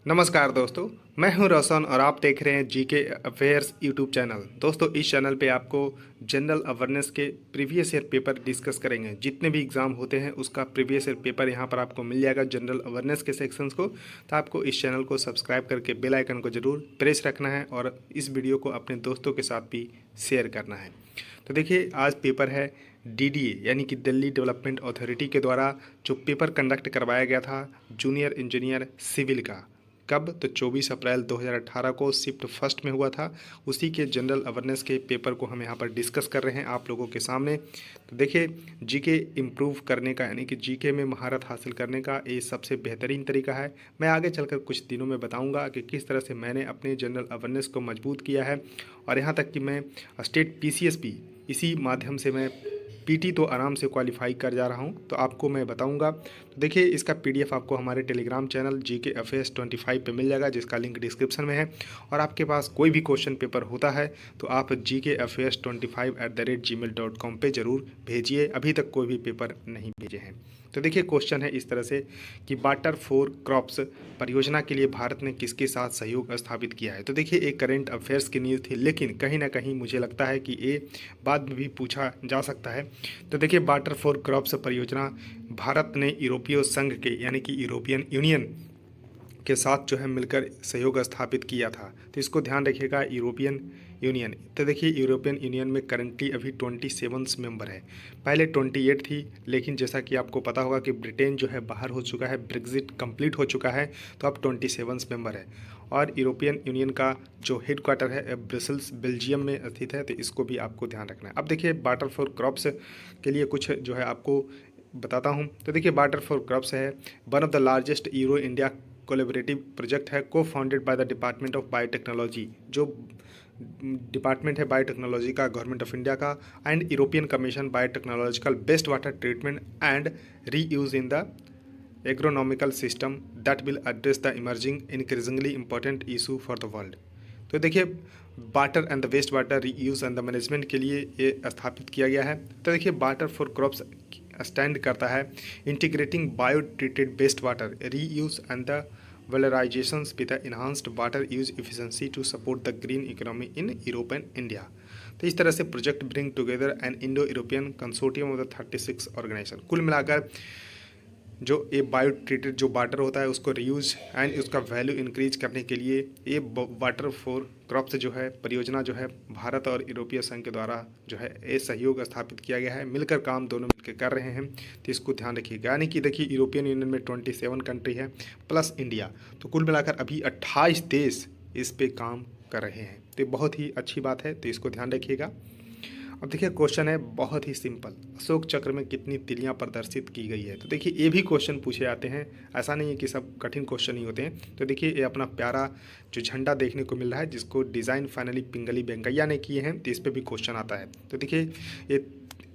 नमस्कार दोस्तों, मैं हूं रोशन और आप देख रहे हैं जीके अफेयर्स यूट्यूब चैनल। दोस्तों, इस चैनल पे आपको जनरल अवेयरनेस के प्रीवियस ईयर पेपर डिस्कस करेंगे। जितने भी एग्ज़ाम होते हैं उसका प्रीवियस ईयर पेपर यहां पर आपको मिल जाएगा जनरल अवेयरनेस के सेक्शंस को। तो आपको इस चैनल को सब्सक्राइब करके बेल आइकन को ज़रूर प्रेस रखना है और इस वीडियो को अपने दोस्तों के साथ भी शेयर करना है। तो देखिए, आज पेपर है डीडीए यानी कि दिल्ली डेवलपमेंट अथॉरिटी के द्वारा जो पेपर कंडक्ट करवाया गया था जूनियर इंजीनियर सिविल का। कब? तो 24 अप्रैल 2018 को शिफ्ट फर्स्ट में हुआ था। उसी के जनरल अवेयरनेस के पेपर को हम यहाँ पर डिस्कस कर रहे हैं आप लोगों के सामने। तो देखिए, जीके इम्प्रूव करने का यानी कि जीके में महारत हासिल करने का ये सबसे बेहतरीन तरीका है। मैं आगे चलकर कुछ दिनों में बताऊंगा कि किस तरह से मैंने अपने जनरल अवेयरनेस को मजबूत किया है और यहाँ तक कि मैं स्टेट पीसीएस भी इसी माध्यम से मैं पीटी तो आराम से क्वालिफाई कर जा रहा हूँ, तो आपको मैं बताऊंगा। तो देखिए, इसका पीडीएफ आपको हमारे टेलीग्राम चैनल जीके अफेयर्स 25 पे मिल जाएगा, जिसका लिंक डिस्क्रिप्शन में है। और आपके पास कोई भी क्वेश्चन पेपर होता है तो आप gkafairs25@gmail.com पे ज़रूर भेजिए। अभी तक कोई भी पेपर नहीं भेजे हैं। तो देखिए, क्वेश्चन है इस तरह से कि वाटर फॉर क्रॉप्स परियोजना के लिए भारत ने किसके साथ सहयोग स्थापित किया है। तो देखिए, एक करंट अफेयर्स की न्यूज़ थी, लेकिन कहीं ना कहीं मुझे लगता है कि ये बाद में भी पूछा जा सकता है। तो देखिए, वाटर फॉर क्रॉप्स परियोजना भारत ने यूरोपीय संघ के यानी कि यूरोपियन यूनियन के साथ जो है मिलकर सहयोग स्थापित किया था। तो इसको ध्यान रखिएगा, यूरोपियन यूनियन। तो देखिए, यूरोपियन यूनियन में करंटली अभी 27 मेंबर है। पहले 28 थी, लेकिन जैसा कि आपको पता होगा कि ब्रिटेन जो है बाहर हो चुका है, ब्रेग्जिट कंप्लीट हो चुका है, तो अब 27 मेंबर है। और यूरोपियन यूनियन का जो हेड क्वार्टर है ब्रसेल्स बेल्जियम में स्थित है। तो इसको भी आपको ध्यान रखना है। अब देखिए, वाटर फॉर क्रॉप्स के लिए कुछ जो है आपको बताता हूँ। तो देखिए, वाटर फॉर क्रॉप्स है one of the largest Euro India collaborative project है, co-founded by the department of biotechnology. जो डिपार्टमेंट है बायोटेक्नोलॉजी का गवर्नमेंट ऑफ इंडिया का, and European commission biotechnological best water treatment and reuse in the agronomical system that will address the emerging increasingly important issue for the world. तो देखिए, water and the waste water reuse and the management के लिए ये स्थापित किया गया है। तो देखिए, वाटर फॉर क्रॉप्स स्टैंड करता है integrating bio treated waste water reuse and the valorizations with the enhanced water use efficiency to support the green economy in Europe and India। तो इस तरह से project bring together an Indo European consortium of the 36 organisation. कुल मिलाकर जो ये bio treated जो water होता है उसको रीयूज एंड उसका वैल्यू इंक्रीज करने के लिए ये वाटर फॉर क्रॉप्स जो है परियोजना जो है भारत और यूरोपीय संघ के द्वारा जो है ये सहयोग स्थापित किया गया है। मिलकर काम दोनों मिलकर कर रहे हैं, तो इसको ध्यान रखिएगा। यानी कि देखिए, यूरोपियन यूनियन में 27 कंट्री है प्लस इंडिया, तो कुल मिलाकर अभी 28 देश इस पे काम कर रहे हैं। तो ये बहुत ही अच्छी बात है, तो इसको ध्यान रखिएगा। अब देखिए, क्वेश्चन है बहुत ही सिंपल, अशोक चक्र में कितनी तिलियां प्रदर्शित की गई है। तो देखिए, ये भी क्वेश्चन पूछे जाते हैं, ऐसा नहीं है कि सब कठिन क्वेश्चन ही होते हैं। तो देखिए, ये अपना प्यारा जो झंडा देखने को मिल रहा है, जिसको डिज़ाइन फाइनली पिंगली वेंकैया ने किए हैं, तो इस पर भी क्वेश्चन आता है। तो देखिए, ये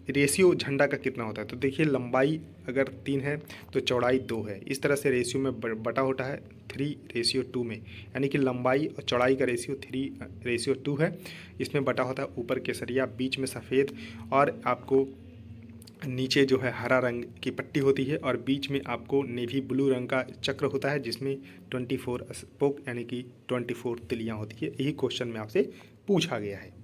रेशियो झंडा का कितना होता है। तो देखिए, लंबाई अगर 3 है तो चौड़ाई 2 है। इस तरह से रेशियो में बटा होता है 3:2 में, यानी कि लंबाई और चौड़ाई का रेशियो 3:2 है। इसमें बटा होता है ऊपर केसरिया, बीच में सफ़ेद और आपको नीचे जो है हरा रंग की पट्टी होती है और बीच में आपको नेवी ब्लू रंग का चक्र होता है, जिसमें 24 स्पोक यानी कि 24 तिलियाँ होती है। यही क्वेश्चन में आपसे पूछा गया है।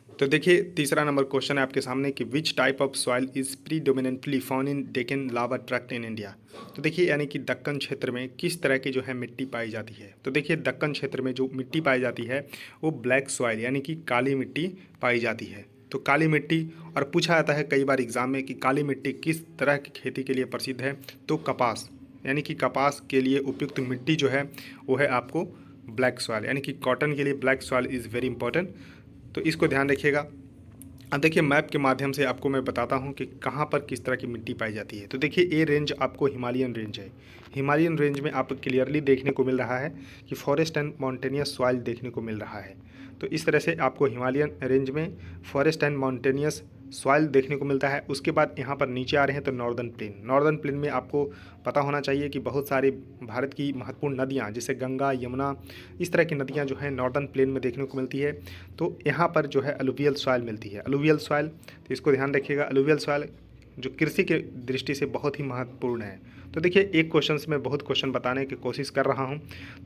तो देखिए, तीसरा नंबर क्वेश्चन है आपके सामने कि which type of soil is predominantly found in Deccan lava tract in India. तो देखिए, यानी कि दक्कन क्षेत्र में किस तरह की जो है मिट्टी पाई जाती है। तो देखिए, दक्कन क्षेत्र में जो मिट्टी पाई जाती है वो ब्लैक सॉइल यानी कि काली मिट्टी पाई जाती है। तो काली मिट्टी, और पूछा जाता है कई बार एग्जाम में कि काली मिट्टी किस तरह की खेती के लिए प्रसिद्ध है। तो कपास, यानी कि कपास के लिए उपयुक्त मिट्टी जो है वो है आपको ब्लैक सॉइल, यानी कि कॉटन के लिए black soil is very important. तो इसको ध्यान रखिएगा। अब देखिए, मैप के माध्यम से आपको मैं बताता हूँ कि कहाँ पर किस तरह की मिट्टी पाई जाती है। तो देखिए, ये रेंज आपको हिमालयन रेंज है। हिमालयन रेंज में आप क्लियरली देखने को मिल रहा है कि फॉरेस्ट एंड माउंटेनियस सॉइल देखने को मिल रहा है। तो इस तरह से आपको हिमालयन रेंज में फॉरेस्ट एंड माउंटेनियस सॉइल देखने को मिलता है। उसके बाद यहाँ पर नीचे आ रहे हैं तो नॉर्दर्न प्लेन। नॉर्दर्न प्लेन में आपको पता होना चाहिए कि बहुत सारी भारत की महत्वपूर्ण नदियाँ जैसे गंगा, यमुना, इस तरह की नदियाँ जो हैं नॉर्दर्न प्लेन में देखने को मिलती है। तो यहाँ पर जो है अलुवियल सॉइल मिलती है। अलुवियल सॉइल, तो इसको ध्यान रखिएगा। अलुवियल सॉइल जो कृषि के दृष्टि से बहुत ही महत्वपूर्ण है। तो देखिए एक क्वेश्चन से मैं बहुत क्वेश्चन बताने की कोशिश कर रहा हूँ।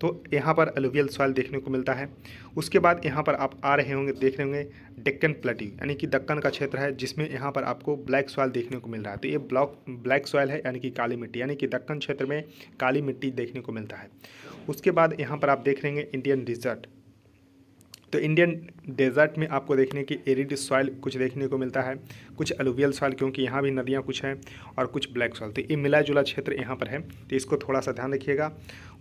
तो यहाँ पर एलुवियल सॉइल देखने को मिलता है। उसके बाद यहाँ पर आप आ रहे होंगे, देख रहे होंगे डेक्कन प्लेट्यू यानी कि दक्कन का क्षेत्र है, जिसमें यहाँ पर आपको ब्लैक सॉइल देखने को मिल रहा है। तो ये ब्लैक सॉइल है यानी कि काली मिट्टी, यानी कि दक्कन क्षेत्र में काली मिट्टी देखने को मिलता है। उसके बाद यहाँ पर आप देख रहे हैं इंडियन डिजर्ट। तो इंडियन डेजर्ट में आपको देखने की एरिड सॉइल कुछ देखने को मिलता है, कुछ एलुवियल सॉइल, क्योंकि यहाँ भी नदियाँ कुछ हैं, और कुछ ब्लैक सॉइल। तो ये मिला जुला क्षेत्र यहाँ पर है, तो इसको थोड़ा सा ध्यान रखिएगा।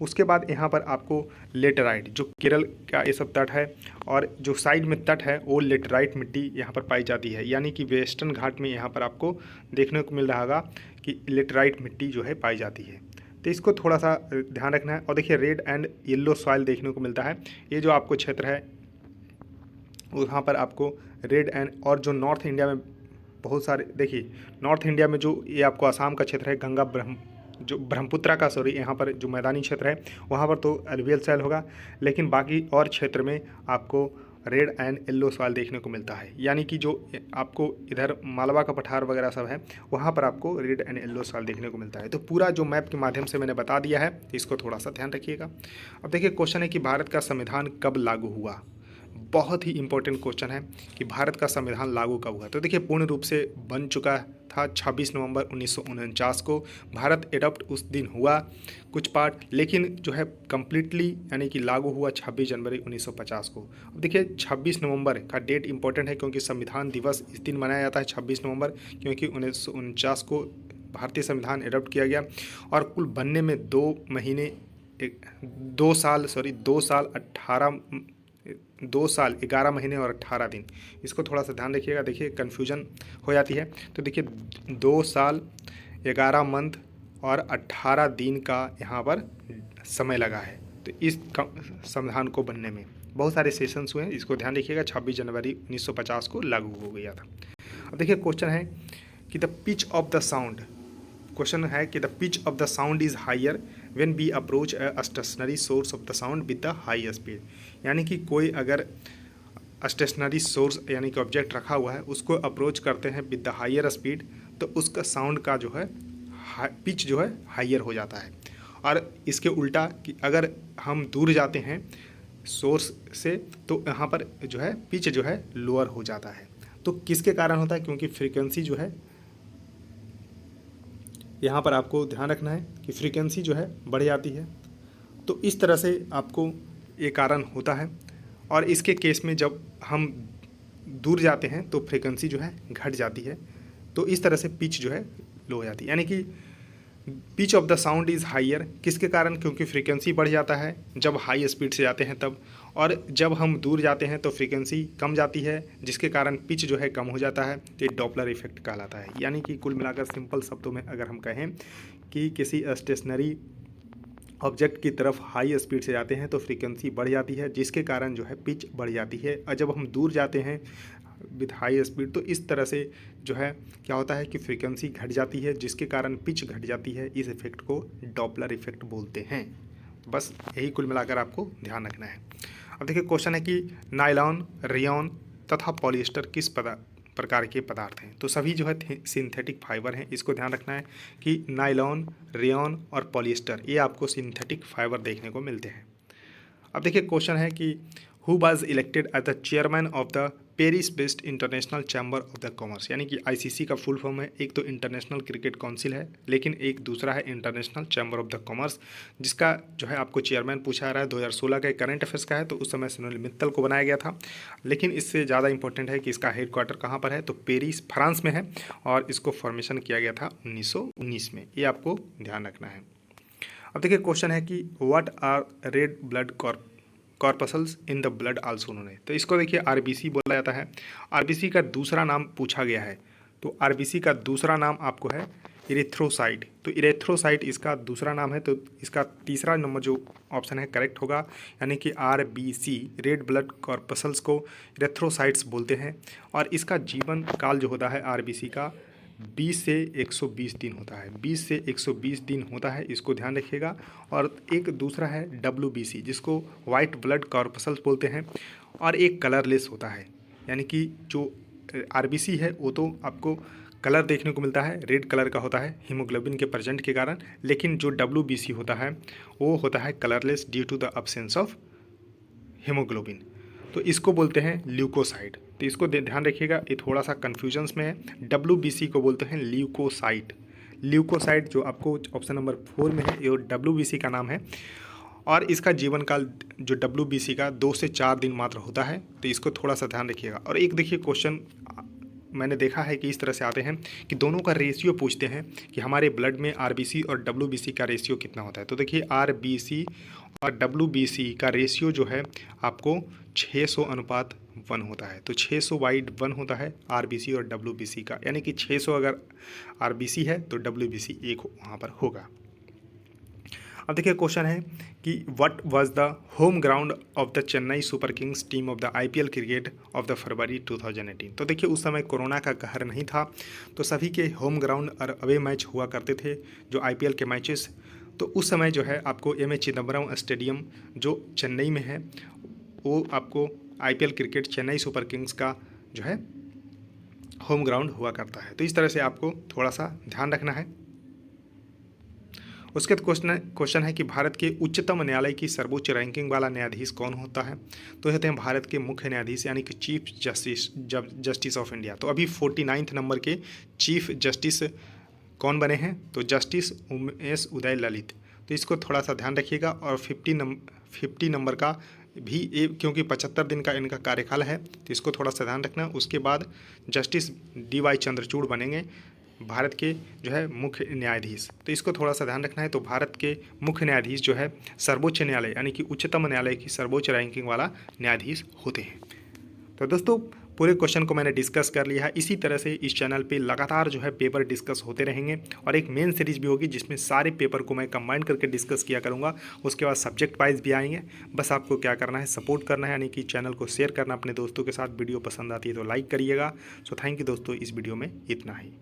उसके बाद यहाँ पर आपको लेटराइट, जो केरल का ये सब तट है और जो साइड में तट है वो लेटराइट मिट्टी यहाँ पर पाई जाती है, यानी कि वेस्टर्न घाट में यहाँ पर आपको देखने को मिल रहा होगा कि लेटराइट मिट्टी जो है पाई जाती है। तो इसको थोड़ा सा ध्यान रखना है। और देखिए रेड एंड येलो सॉइल देखने को मिलता है। ये जो आपको क्षेत्र है वहाँ पर आपको रेड एंड, और जो नॉर्थ इंडिया में बहुत सारे, देखिए नॉर्थ इंडिया में जो ये आपको असम का क्षेत्र है, जो ब्रह्मपुत्रा का, सॉरी, यहाँ पर जो मैदानी क्षेत्र है वहाँ पर तो एलुवियल सॉइल होगा, लेकिन बाकी और क्षेत्र में आपको रेड एंड येलो सॉइल देखने को मिलता है। यानी कि जो आपको इधर मालवा का पठार वगैरह सब है वहाँ पर आपको रेड एंड येलो सॉइल देखने को मिलता है। तो पूरा जो मैप के माध्यम से मैंने बता दिया है, इसको थोड़ा सा ध्यान रखिएगा। अब देखिए क्वेश्चन है कि भारत का संविधान कब लागू हुआ। बहुत ही इंपॉर्टेंट क्वेश्चन है कि भारत का संविधान लागू कब हुआ। तो देखिए पूर्ण रूप से बन चुका था 26 नवंबर 1949 को। भारत एडॉप्ट उस दिन हुआ कुछ पार्ट, लेकिन जो है कम्प्लीटली यानी कि लागू हुआ 26 जनवरी 1950 को। अब देखिए 26 नवंबर का डेट इंपॉर्टेंट है, क्योंकि संविधान दिवस इस दिन मनाया जाता है 26 नवंबर, क्योंकि 1949 को भारतीय संविधान एडॉप्ट किया गया और कुल बनने में 2 साल 11 महीने और 18 दिन। इसको थोड़ा सा ध्यान रखिएगा, देखिए कन्फ्यूजन हो जाती है। तो देखिए 2 साल 11 मंथ और 18 दिन का यहाँ पर समय लगा है। तो इस संविधान को बनने में बहुत सारे सेशंस हुए हैं, इसको ध्यान रखिएगा। 26 जनवरी 1950 को लागू हो गया था। अब देखिए क्वेश्चन है कि the pitch of the sound, question है कि the pitch of the sound is higher when we approach a stationary source of the sound with the high speed. यानी कि कोई अगर स्टेशनरी सोर्स यानी कि ऑब्जेक्ट रखा हुआ है उसको अप्रोच करते हैं विद द हायर स्पीड, तो उसका साउंड का जो है पिच जो है हायर हो जाता है। और इसके उल्टा कि अगर हम दूर जाते हैं सोर्स से तो यहाँ पर जो है पिच जो है लोअर हो जाता है। तो किसके कारण होता है, क्योंकि फ्रीक्वेंसी जो है यहाँ पर आपको ध्यान रखना है कि फ्रीक्वेंसी जो है बढ़ जाती है। तो इस तरह से आपको ये कारण होता है। और इसके केस में जब हम दूर जाते हैं तो फ्रीक्वेंसी जो है घट जाती है। तो इस तरह से पिच जो है लो हो जाती है, यानी कि pitch of the sound is higher किसके कारण, क्योंकि फ्रीक्वेंसी बढ़ जाता है जब हाई स्पीड से जाते हैं तब, और जब हम दूर जाते हैं तो फ्रीक्वेंसी कम जाती है जिसके कारण पिच जो है कम हो जाता है। तो ये डॉपलर इफेक्ट कहलाता है। यानी कि कुल मिलाकर सिंपल शब्दों में अगर हम कहें कि किसी स्टेशनरी ऑब्जेक्ट की तरफ हाई स्पीड से जाते हैं तो फ्रीक्वेंसी बढ़ जाती है जिसके कारण जो है पिच बढ़ जाती है, और जब हम दूर जाते हैं विथ हाई स्पीड तो इस तरह से जो है क्या होता है कि फ्रीक्वेंसी घट जाती है जिसके कारण पिच घट जाती है। इस इफेक्ट को डॉपलर इफेक्ट बोलते हैं। तो बस यही कुल मिलाकर आपको ध्यान रखना है। अब देखिए क्वेश्चन है कि नायलॉन, रेयॉन तथा पॉलिएस्टर किस प्रकार के पदार्थ हैं। तो सभी जो है सिंथेटिक फाइबर हैं। इसको ध्यान रखना है कि नायलॉन, रेयॉन और पॉलिएस्टर ये आपको सिंथेटिक फाइबर देखने को मिलते हैं। अब देखिए क्वेश्चन है कि who was elected as the chairman of the Paris based international chamber of the commerce. यानी कि आईसीसी का फुल फॉर्म है, एक तो इंटरनेशनल क्रिकेट काउंसिल है लेकिन एक दूसरा है international chamber of the commerce, जिसका जो है आपको चेयरमैन पूछा जा रहा है। 2016 का करंट अफेयर्स का है, तो उस समय सुनील मित्तल को बनाया गया था। लेकिन इससे ज़्यादा इंपॉर्टेंट है कि इसका हेडक्वार्टर कहाँ पर है, तो पेरिस फ्रांस में है, और इसको फॉर्मेशन किया गया था 1919 में। ये आपको ध्यान रखना है। अब देखिए क्वेश्चन है कि what are red blood corpuscles in the blood also known है। तो इसको देखिए आरबीसी बोला जाता है। आरबीसी का दूसरा नाम पूछा गया है, तो आरबीसी का दूसरा नाम आपको है इरेथ्रोसाइट। तो इरेथ्रोसाइट इसका दूसरा नाम है, तो इसका तीसरा नंबर जो ऑप्शन है करेक्ट होगा, यानी कि आरबीसी रेड ब्लड कॉर्पसल्स को इरेथ्रोसाइट्स बोलते हैं। और इसका जीवन काल जो होता है आरबीसी का 20 से 120 दिन होता है। 20 से 120 दिन होता है, इसको ध्यान रखिएगा। और एक दूसरा है WBC जिसको वाइट ब्लड कॉर्पसल्स बोलते हैं, और एक कलरलेस होता है। यानी कि जो आरबीसी है वो तो आपको कलर देखने को मिलता है, रेड कलर का होता है हीमोग्लोबिन के प्रेजेंट के कारण, लेकिन जो WBC होता है वो होता है colourless due to the absence of haemoglobin. तो इसको बोलते हैं ल्यूकोसाइट। तो इसको ध्यान रखिएगा, ये थोड़ा सा कन्फ्यूजन्स में है। WBC को बोलते हैं ल्यूकोसाइट। ल्यूकोसाइट जो आपको ऑप्शन नंबर 4 में है, ये WBC का नाम है और इसका जीवन काल जो WBC का 2 से 4 दिन मात्र होता है। तो इसको थोड़ा सा ध्यान रखिएगा। और एक देखिए क्वेश्चन मैंने देखा है कि इस तरह से आते हैं कि दोनों का रेशियो पूछते हैं कि हमारे ब्लड में RBC और WBC का रेशियो कितना होता है। तो देखिए RBC और WBC का रेशियो जो है आपको 600:1 होता है। तो 600/1 होता है RBC और WBC का, यानी कि 600 अगर RBC है तो WBC 1 वहाँ पर होगा। अब देखिए क्वेश्चन है कि what was the home ground of the Chennai super Kings team of the IPL cricket of the फरवरी 2018। तो देखिए उस समय कोरोना का कहर नहीं था, तो सभी के होम ग्राउंड और अवे मैच हुआ करते थे जो IPL के मैचेस। तो उस समय जो है आपको MS चिदम्बरम स्टेडियम जो चेन्नई में है वो आपको IPL cricket Chennai super Kings का जो है होम ग्राउंड हुआ करता है। तो इस तरह से आपको थोड़ा सा ध्यान रखना है। उसके बाद क्वेश्चन है कि भारत के उच्चतम न्यायालय की सर्वोच्च रैंकिंग वाला न्यायाधीश कौन होता है। तो होते हैं भारत के मुख्य न्यायाधीश यानी कि चीफ जस्टिस ऑफ इंडिया। तो अभी 49 नंबर के चीफ जस्टिस कौन बने हैं, तो जस्टिस उमेश उदय ललित। तो इसको थोड़ा सा ध्यान रखिएगा। और 50 नंबर का भी क्योंकि 75 दिन का इनका कार्यकाल है, तो इसको थोड़ा सा ध्यान रखना। उसके बाद जस्टिस DY चंद्रचूड़ बनेंगे भारत के जो है मुख्य न्यायाधीश। तो इसको थोड़ा सा ध्यान रखना है। तो भारत के मुख्य न्यायाधीश जो है सर्वोच्च न्यायालय यानी कि उच्चतम न्यायालय की सर्वोच्च रैंकिंग वाला न्यायाधीश होते हैं। तो दोस्तों पूरे क्वेश्चन को मैंने डिस्कस कर लिया है। इसी तरह से इस चैनल पे लगातार जो है पेपर डिस्कस होते रहेंगे और एक मेन सीरीज भी होगी जिसमें सारे पेपर को मैं कंबाइन करके डिस्कस किया करूँगा। उसके बाद सब्जेक्ट वाइज भी आएंगे। बस आपको क्या करना है, सपोर्ट करना है, यानी कि चैनल को शेयर करना अपने दोस्तों के साथ। वीडियो पसंद आती है तो लाइक करिएगा। सो थैंक यू दोस्तों, इस वीडियो में इतना ही।